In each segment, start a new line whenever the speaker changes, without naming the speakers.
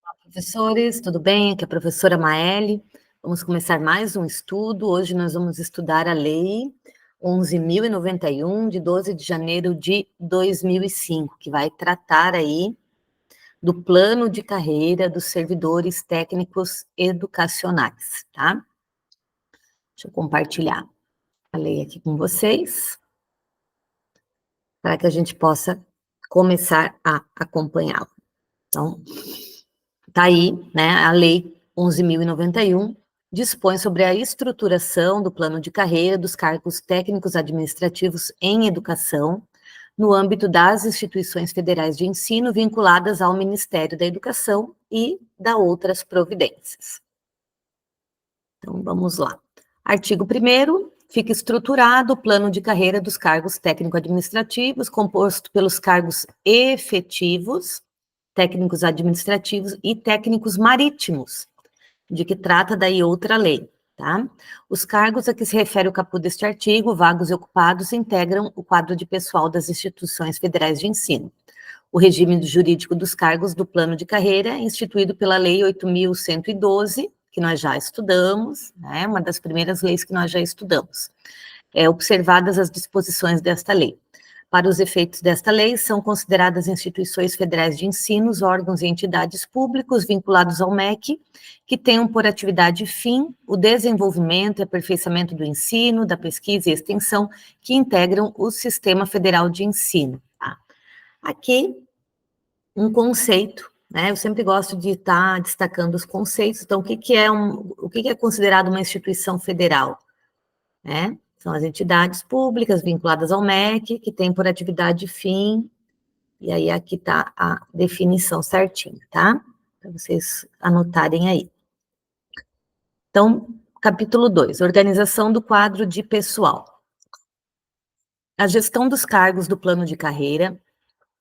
Professores, tudo bem? Aqui é a professora Maeli. Vamos começar mais um estudo. Hoje nós vamos estudar a Lei 11.091, de 12 de janeiro de 2005, que vai tratar aí do plano de carreira dos servidores técnicos educacionais, tá? Deixa eu compartilhar a lei aqui com vocês, para que a gente possa começar a acompanhá-la. Então, tá aí, né, a Lei 11.091 dispõe sobre a estruturação do plano de carreira dos cargos técnicos administrativos em educação, no âmbito das instituições federais de ensino vinculadas ao Ministério da Educação e da outras providências. Então, vamos lá. Artigo 1º, fica estruturado o plano de carreira dos cargos técnico-administrativos, composto pelos cargos efetivos, técnicos administrativos e técnicos marítimos, de que trata daí outra lei, tá? Os cargos a que se refere o caput deste artigo, vagos e ocupados, integram o quadro de pessoal das instituições federais de ensino. O regime jurídico dos cargos do plano de carreira é instituído pela Lei 8.112, que nós já estudamos, né? Uma das primeiras leis que nós já estudamos. Observadas as disposições desta lei. Para os efeitos desta lei, são consideradas instituições federais de ensino, órgãos e entidades públicos vinculados ao MEC, que tenham por atividade fim o desenvolvimento e aperfeiçoamento do ensino, da pesquisa e extensão, que integram o Sistema Federal de Ensino. Tá? Aqui, um conceito, né? Eu sempre gosto de estar destacando os conceitos. Então, o que é considerado uma instituição federal? Né? São as entidades públicas vinculadas ao MEC, que tem por atividade fim, e aí aqui está a definição certinha, tá? Para vocês anotarem aí. Então, capítulo 2, organização do quadro de pessoal. A gestão dos cargos do plano de carreira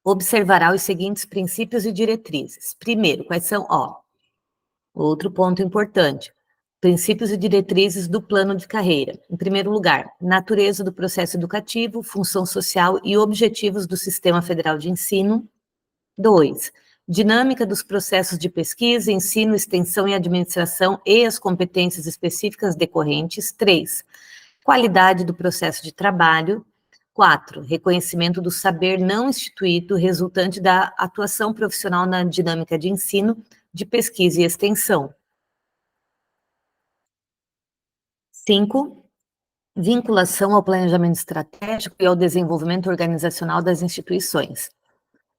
observará os seguintes princípios e diretrizes. Primeiro, quais são? Outro ponto importante. Princípios e diretrizes do plano de carreira. Em primeiro lugar, natureza do processo educativo, função social e objetivos do Sistema Federal de Ensino. 2, dinâmica dos processos de pesquisa, ensino, extensão e administração e as competências específicas decorrentes. 3, qualidade do processo de trabalho. 4, reconhecimento do saber não instituído resultante da atuação profissional na dinâmica de ensino, de pesquisa e extensão. 5, vinculação ao planejamento estratégico e ao desenvolvimento organizacional das instituições.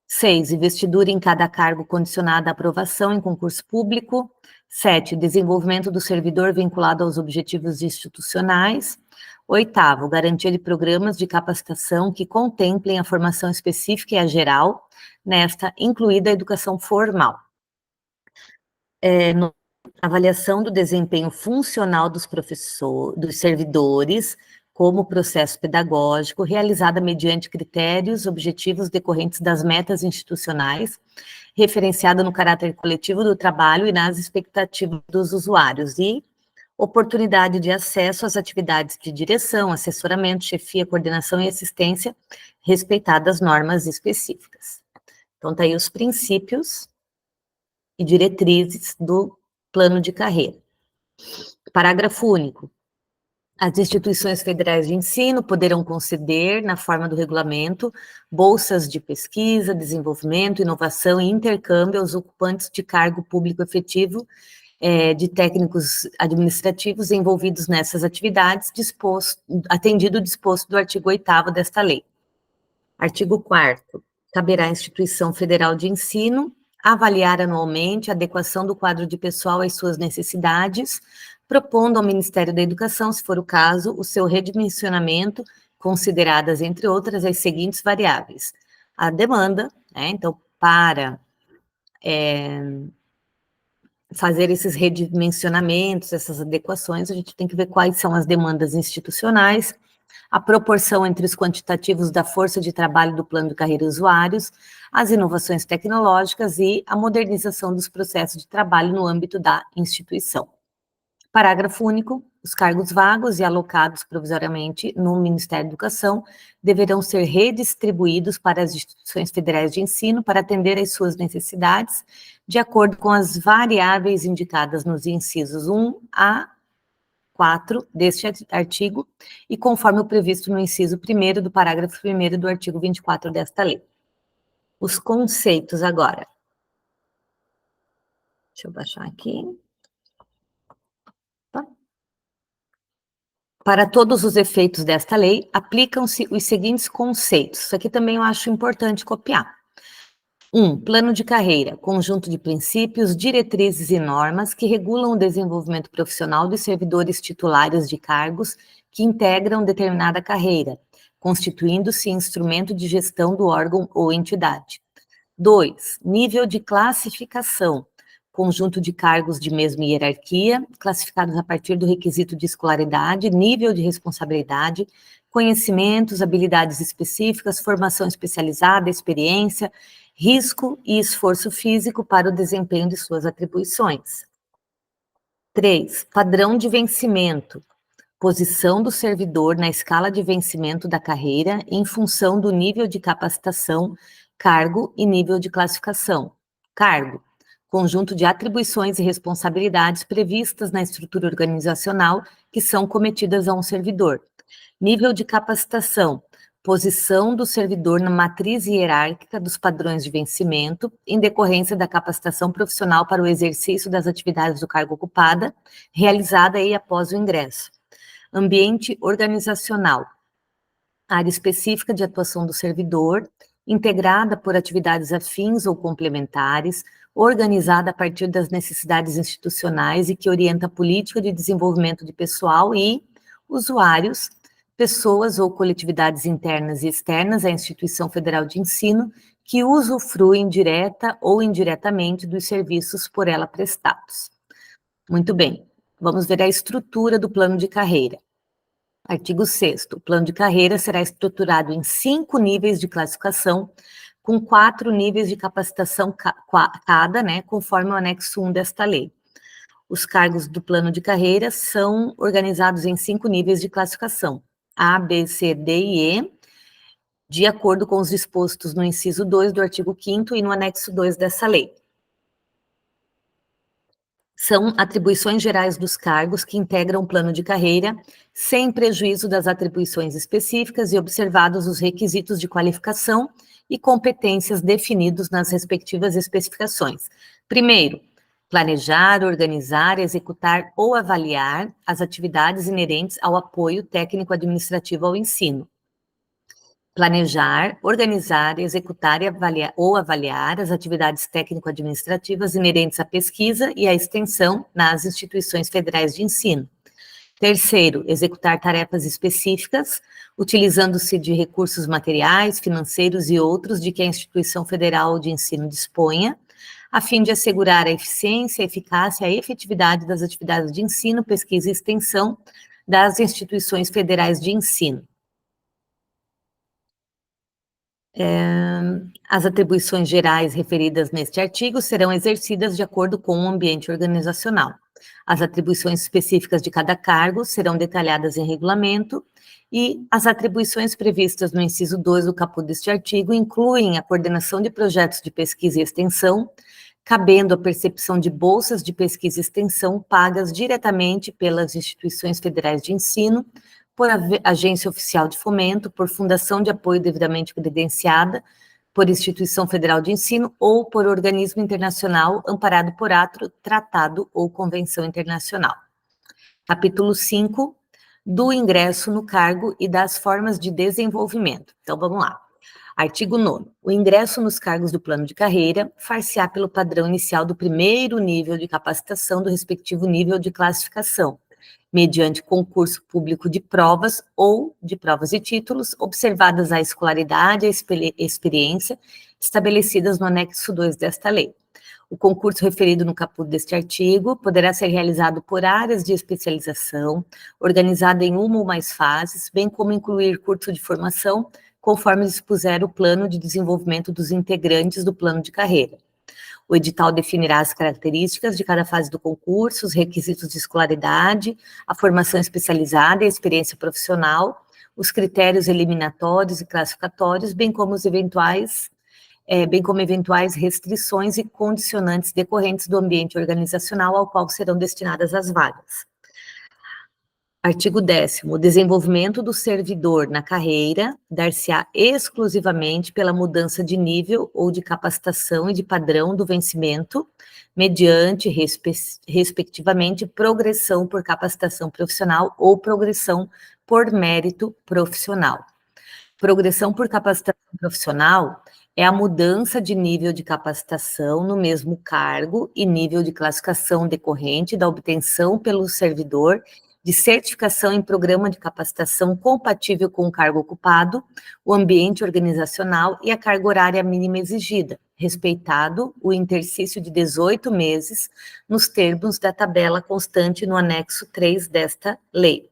6, investidura em cada cargo condicionada à aprovação em concurso público. 7, desenvolvimento do servidor vinculado aos objetivos institucionais. 8º, garantia de programas de capacitação que contemplem a formação específica e a geral, nesta incluída a educação formal. Avaliação do desempenho funcional dos dos servidores, como processo pedagógico, realizada mediante critérios objetivos decorrentes das metas institucionais, referenciada no caráter coletivo do trabalho e nas expectativas dos usuários, e oportunidade de acesso às atividades de direção, assessoramento, chefia, coordenação e assistência, respeitadas normas específicas. Então, tá aí os princípios e diretrizes do plano de carreira. Parágrafo único. As instituições federais de ensino poderão conceder, na forma do regulamento, bolsas de pesquisa, desenvolvimento, inovação e intercâmbio aos ocupantes de cargo público efetivo de técnicos administrativos envolvidos nessas atividades, atendido o disposto do artigo 8º desta lei. Artigo 4º. Caberá à instituição federal de ensino avaliar anualmente a adequação do quadro de pessoal às suas necessidades, propondo ao Ministério da Educação, se for o caso, o seu redimensionamento, consideradas, entre outras, as seguintes variáveis. A demanda, né? Então, para fazer esses redimensionamentos, essas adequações, a gente tem que ver quais são as demandas institucionais, a proporção entre os quantitativos da força de trabalho do plano de carreira e usuários, as inovações tecnológicas e a modernização dos processos de trabalho no âmbito da instituição. Parágrafo único. Os cargos vagos e alocados provisoriamente no Ministério da Educação deverão ser redistribuídos para as instituições federais de ensino para atender às suas necessidades, de acordo com as variáveis indicadas nos incisos 1 a 4 deste artigo e conforme o previsto no inciso 1º do parágrafo 1º do artigo 24 desta lei. Os conceitos agora. Deixa eu baixar aqui. Para todos os efeitos desta lei, aplicam-se os seguintes conceitos. Isso aqui também eu acho importante copiar. 1. Plano de carreira, conjunto de princípios, diretrizes e normas que regulam o desenvolvimento profissional dos servidores titulares de cargos que integram determinada carreira, constituindo-se instrumento de gestão do órgão ou entidade. 2. Nível de classificação, conjunto de cargos de mesma hierarquia, classificados a partir do requisito de escolaridade, nível de responsabilidade, conhecimentos, habilidades específicas, formação especializada, experiência, risco e esforço físico para o desempenho de suas atribuições. 3. Padrão de vencimento, posição do servidor na escala de vencimento da carreira em função do nível de capacitação, cargo e nível de classificação. Cargo, conjunto de atribuições e responsabilidades previstas na estrutura organizacional que são cometidas a um servidor. Nível de capacitação, posição do servidor na matriz hierárquica dos padrões de vencimento, em decorrência da capacitação profissional para o exercício das atividades do cargo ocupada, realizada aí após o ingresso. Ambiente organizacional, área específica de atuação do servidor, integrada por atividades afins ou complementares, organizada a partir das necessidades institucionais e que orienta a política de desenvolvimento de pessoal e usuários, pessoas ou coletividades internas e externas à Instituição Federal de Ensino que usufruem direta ou indiretamente dos serviços por ela prestados. Muito bem, vamos ver a estrutura do plano de carreira. Artigo 6º, o plano de carreira será estruturado em 5 níveis de classificação, com 4 níveis de capacitação cada, conforme o anexo 1 desta lei. Os cargos do plano de carreira são organizados em 5 níveis de classificação, A, B, C, D e E, de acordo com os dispostos no inciso 2 do artigo 5º e no anexo 2 dessa lei. São atribuições gerais dos cargos que integram o plano de carreira, sem prejuízo das atribuições específicas e observados os requisitos de qualificação e competências definidos nas respectivas especificações. Primeiro, planejar, organizar, executar ou avaliar as atividades inerentes ao apoio técnico-administrativo ao ensino. Planejar, organizar, executar e avaliar as atividades técnico-administrativas inerentes à pesquisa e à extensão nas instituições federais de ensino. Terceiro, executar tarefas específicas, utilizando-se de recursos materiais, financeiros e outros de que a instituição federal de ensino disponha, a fim de assegurar a eficiência, a eficácia e a efetividade das atividades de ensino, pesquisa e extensão das instituições federais de ensino. As atribuições gerais referidas neste artigo serão exercidas de acordo com o ambiente organizacional. As atribuições específicas de cada cargo serão detalhadas em regulamento e as atribuições previstas no inciso 2 do caput deste artigo incluem a coordenação de projetos de pesquisa e extensão, cabendo a percepção de bolsas de pesquisa e extensão pagas diretamente pelas instituições federais de ensino, por agência oficial de fomento, por fundação de apoio devidamente credenciada, por instituição federal de ensino ou por organismo internacional amparado por ato, tratado ou convenção internacional. Capítulo 5, do ingresso no cargo e das formas de desenvolvimento. Então, vamos lá. Artigo 9º. O ingresso nos cargos do plano de carreira far-se-á pelo padrão inicial do primeiro nível de capacitação do respectivo nível de classificação, mediante concurso público de provas ou de provas e títulos, observadas a escolaridade e a experiência estabelecidas no anexo 2 desta lei. O concurso referido no caput deste artigo poderá ser realizado por áreas de especialização, organizado em uma ou mais fases, bem como incluir curso de formação, conforme dispuser o plano de desenvolvimento dos integrantes do plano de carreira. O edital definirá as características de cada fase do concurso, os requisitos de escolaridade, a formação especializada e a experiência profissional, os critérios eliminatórios e classificatórios, bem como eventuais restrições e condicionantes decorrentes do ambiente organizacional ao qual serão destinadas as vagas. Artigo 10º, o desenvolvimento do servidor na carreira dar-se-á exclusivamente pela mudança de nível ou de capacitação e de padrão do vencimento, mediante, respectivamente, progressão por capacitação profissional ou progressão por mérito profissional. Progressão por capacitação profissional é a mudança de nível de capacitação no mesmo cargo e nível de classificação decorrente da obtenção pelo servidor de certificação em programa de capacitação compatível com o cargo ocupado, o ambiente organizacional e a carga horária mínima exigida, respeitado o interstício de 18 meses nos termos da tabela constante no anexo 3 desta lei.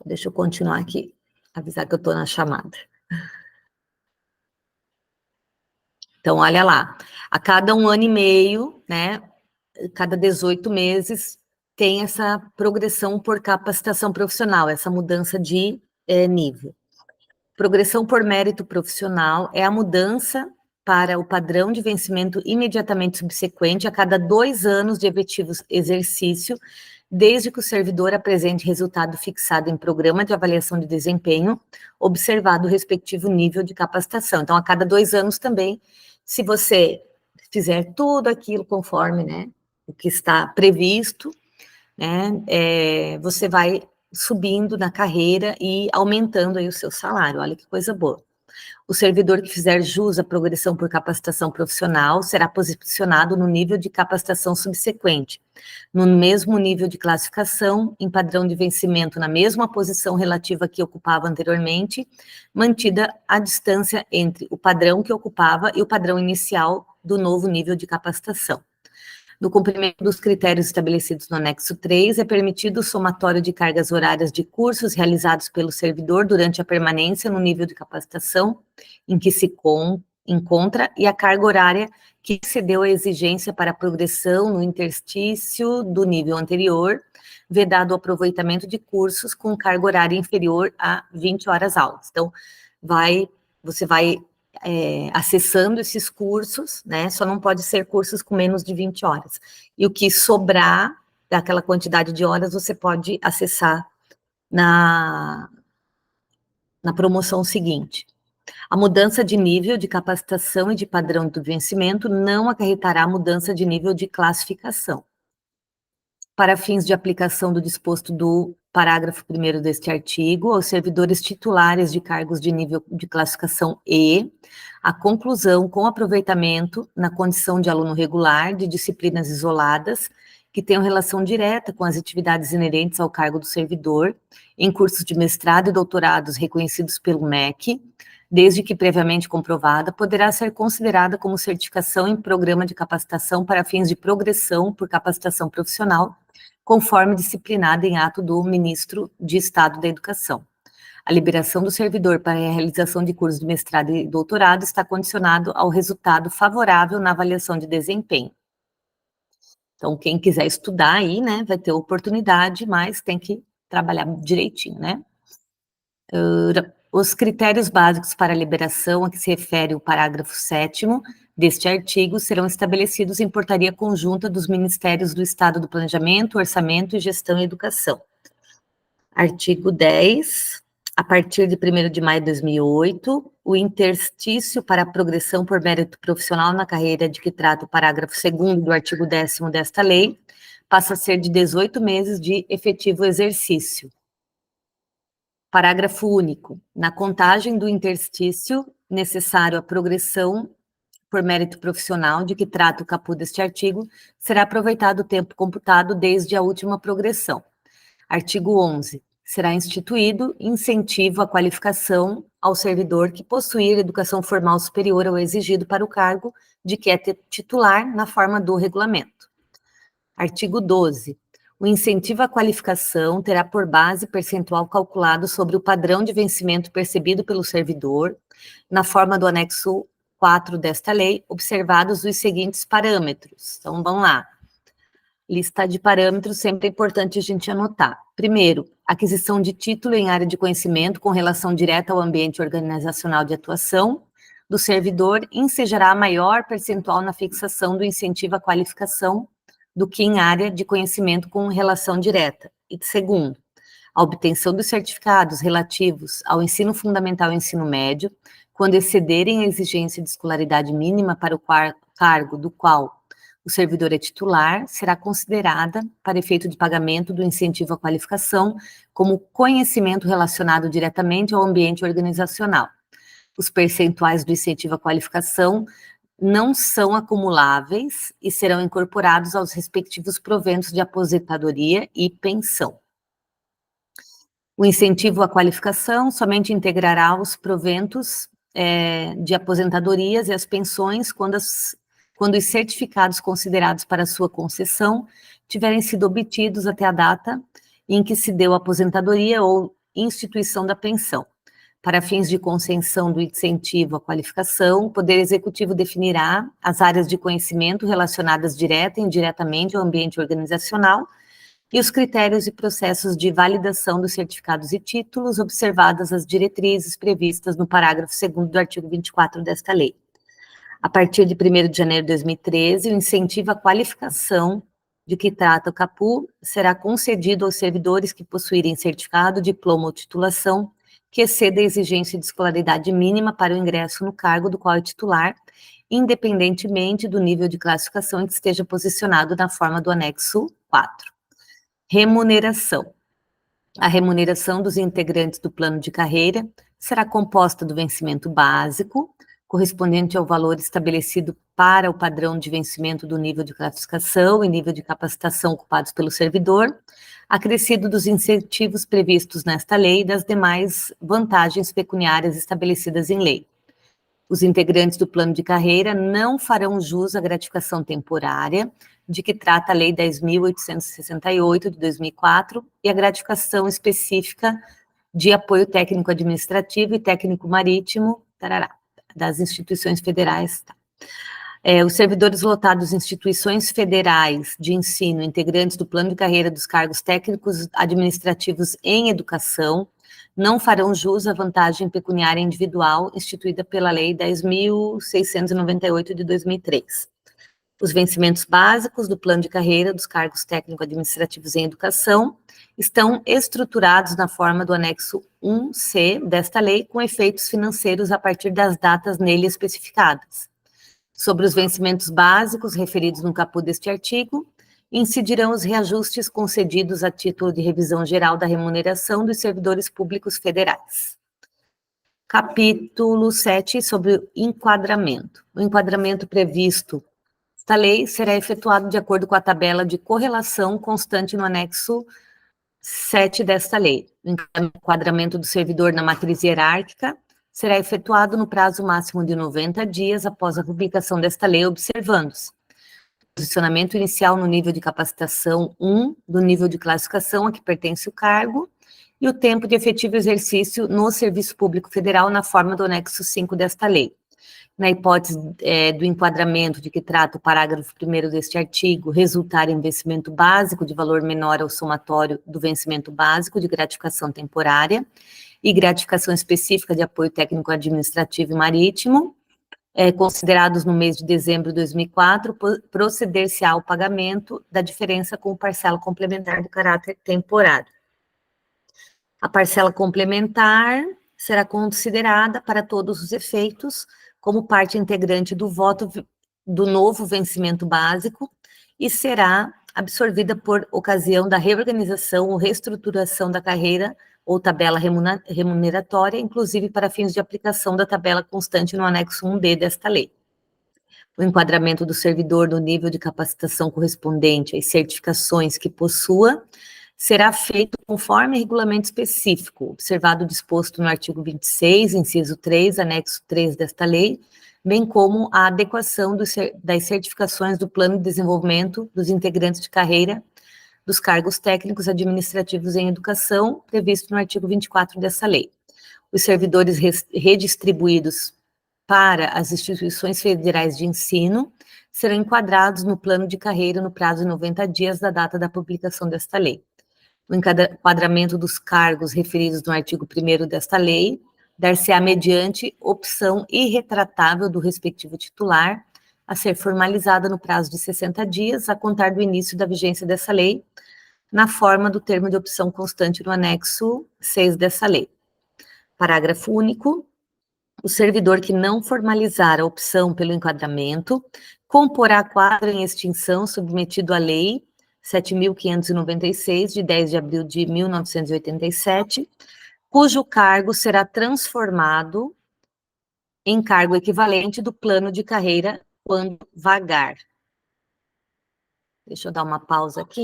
Deixa eu continuar aqui, avisar que eu estou na chamada. Então, olha lá, a cada 1 ano e meio, né, cada 18 meses, tem essa progressão por capacitação profissional, essa mudança de nível. Progressão por mérito profissional é a mudança para o padrão de vencimento imediatamente subsequente a cada 2 anos de efetivo exercício, desde que o servidor apresente resultado fixado em programa de avaliação de desempenho, observado o respectivo nível de capacitação. Então, a cada 2 anos também, se você fizer tudo aquilo conforme, né, o que está previsto, né, você vai subindo na carreira e aumentando aí o seu salário, olha que coisa boa. O servidor que fizer jus à progressão por capacitação profissional será posicionado no nível de capacitação subsequente, no mesmo nível de classificação, em padrão de vencimento na mesma posição relativa que ocupava anteriormente, mantida a distância entre o padrão que ocupava e o padrão inicial do novo nível de capacitação. No cumprimento dos critérios estabelecidos no anexo 3, é permitido o somatório de cargas horárias de cursos realizados pelo servidor durante a permanência no nível de capacitação em que se encontra e a carga horária que excedeu a exigência para a progressão no interstício do nível anterior, vedado o aproveitamento de cursos com carga horária inferior a 20 horas aulas. Então, você vai acessando esses cursos, né, só não pode ser cursos com menos de 20 horas. E o que sobrar daquela quantidade de horas, você pode acessar na promoção seguinte. A mudança de nível de capacitação e de padrão do vencimento não acarretará mudança de nível de classificação. Para fins de aplicação do disposto do parágrafo 1º deste artigo, aos servidores titulares de cargos de nível de classificação E, a conclusão com aproveitamento na condição de aluno regular de disciplinas isoladas que tenham relação direta com as atividades inerentes ao cargo do servidor, em cursos de mestrado e doutorados reconhecidos pelo MEC, desde que previamente comprovada, poderá ser considerada como certificação em programa de capacitação para fins de progressão por capacitação profissional, conforme disciplinada em ato do Ministro de Estado da Educação. A liberação do servidor para a realização de cursos de mestrado e doutorado está condicionado ao resultado favorável na avaliação de desempenho. Então, quem quiser estudar aí, né, vai ter oportunidade, mas tem que trabalhar direitinho, né? Os critérios básicos para a liberação a que se refere o parágrafo 7º deste artigo serão estabelecidos em portaria conjunta dos Ministérios do Estado do Planejamento, Orçamento e Gestão e Educação. Artigo 10. A partir de 1º de maio de 2008, o interstício para a progressão por mérito profissional na carreira de que trata o parágrafo 2º do artigo 10º desta lei passa a ser de 18 meses de efetivo exercício. Parágrafo único. Na contagem do interstício necessário à progressão por mérito profissional de que trata o caput deste artigo, será aproveitado o tempo computado desde a última progressão. Artigo 11. Será instituído incentivo à qualificação ao servidor que possuir educação formal superior ao exigido para o cargo de que é titular na forma do regulamento. Artigo 12. O incentivo à qualificação terá por base percentual calculado sobre o padrão de vencimento percebido pelo servidor, na forma do anexo 4 desta lei, observados os seguintes parâmetros. Então, vamos lá. Lista de parâmetros, sempre é importante a gente anotar. Primeiro, aquisição de título em área de conhecimento com relação direta ao ambiente organizacional de atuação do servidor ensejará maior percentual na fixação do incentivo à qualificação do que em área de conhecimento com relação direta. E segundo, a obtenção dos certificados relativos ao ensino fundamental e ensino médio, quando excederem a exigência de escolaridade mínima para o cargo do qual o servidor é titular, será considerada, para efeito de pagamento do incentivo à qualificação, como conhecimento relacionado diretamente ao ambiente organizacional. Os percentuais do incentivo à qualificação não são acumuláveis e serão incorporados aos respectivos proventos de aposentadoria e pensão. O incentivo à qualificação somente integrará os proventos de aposentadorias e as pensões quando os certificados considerados para sua concessão tiverem sido obtidos até a data em que se deu a aposentadoria ou instituição da pensão. Para fins de concessão do incentivo à qualificação, o Poder Executivo definirá as áreas de conhecimento relacionadas direta e indiretamente ao ambiente organizacional e os critérios e processos de validação dos certificados e títulos, observadas as diretrizes previstas no parágrafo 2º do artigo 24 desta lei. A partir de 1º de janeiro de 2013, o incentivo à qualificação de que trata o CAPU será concedido aos servidores que possuírem certificado, diploma ou titulação que exceda a exigência de escolaridade mínima para o ingresso no cargo do qual é titular, independentemente do nível de classificação em que esteja posicionado na forma do anexo 4. Remuneração. A remuneração dos integrantes do plano de carreira será composta do vencimento básico, correspondente ao valor estabelecido para o padrão de vencimento do nível de classificação e nível de capacitação ocupados pelo servidor, acrescido dos incentivos previstos nesta lei e das demais vantagens pecuniárias estabelecidas em lei. Os integrantes do plano de carreira não farão jus à gratificação temporária, de que trata a Lei 10.868, de 2004, e a gratificação específica de apoio técnico-administrativo e técnico-marítimo, das instituições federais. Os servidores lotados em instituições federais de ensino, integrantes do plano de carreira dos cargos técnicos administrativos em educação, não farão jus à vantagem pecuniária individual instituída pela Lei 10.698, de 2003. Os vencimentos básicos do plano de carreira dos cargos técnico-administrativos em educação estão estruturados na forma do anexo 1C desta lei, com efeitos financeiros a partir das datas nele especificadas. Sobre os vencimentos básicos referidos no caput deste artigo, incidirão os reajustes concedidos a título de revisão geral da remuneração dos servidores públicos federais. Capítulo 7, sobre o enquadramento. O enquadramento previsto esta lei será efetuado de acordo com a tabela de correlação constante no anexo 7 desta lei. O enquadramento do servidor na matriz hierárquica será efetuado no prazo máximo de 90 dias após a publicação desta lei, observando-se o posicionamento inicial no nível de capacitação 1 do nível de classificação a que pertence o cargo e o tempo de efetivo exercício no Serviço Público Federal na forma do anexo 5 desta lei. Na hipótese do enquadramento de que trata o parágrafo 1º deste artigo, resultar em vencimento básico de valor menor ao somatório do vencimento básico de gratificação temporária e gratificação específica de apoio técnico-administrativo e marítimo, considerados no mês de dezembro de 2004, proceder-se ao pagamento da diferença com parcela complementar de caráter temporário. A parcela complementar será considerada para todos os efeitos como parte integrante do voto do novo vencimento básico e será absorvida por ocasião da reorganização ou reestruturação da carreira ou tabela remuneratória, inclusive para fins de aplicação da tabela constante no anexo 1D desta lei. O enquadramento do servidor no nível de capacitação correspondente às certificações que possua será feito conforme regulamento específico, observado o disposto no artigo 26, inciso 3, anexo 3 desta lei, bem como a adequação das certificações do plano de desenvolvimento dos integrantes de carreira dos cargos técnicos administrativos em educação, previsto no artigo 24 dessa lei. Os servidores redistribuídos para as instituições federais de ensino serão enquadrados no plano de carreira no prazo de 90 dias da data da publicação desta lei. O enquadramento dos cargos referidos no artigo 1º desta lei dar-se-á mediante opção irretratável do respectivo titular, a ser formalizada no prazo de 60 dias, a contar do início da vigência dessa lei, na forma do termo de opção constante no anexo 6 dessa lei. Parágrafo único. O servidor que não formalizar a opção pelo enquadramento comporá quadro em extinção submetido à Lei 7.596, de 10 de abril de 1987, cujo cargo será transformado em cargo equivalente do plano de carreira quando vagar. Deixa eu dar uma pausa aqui.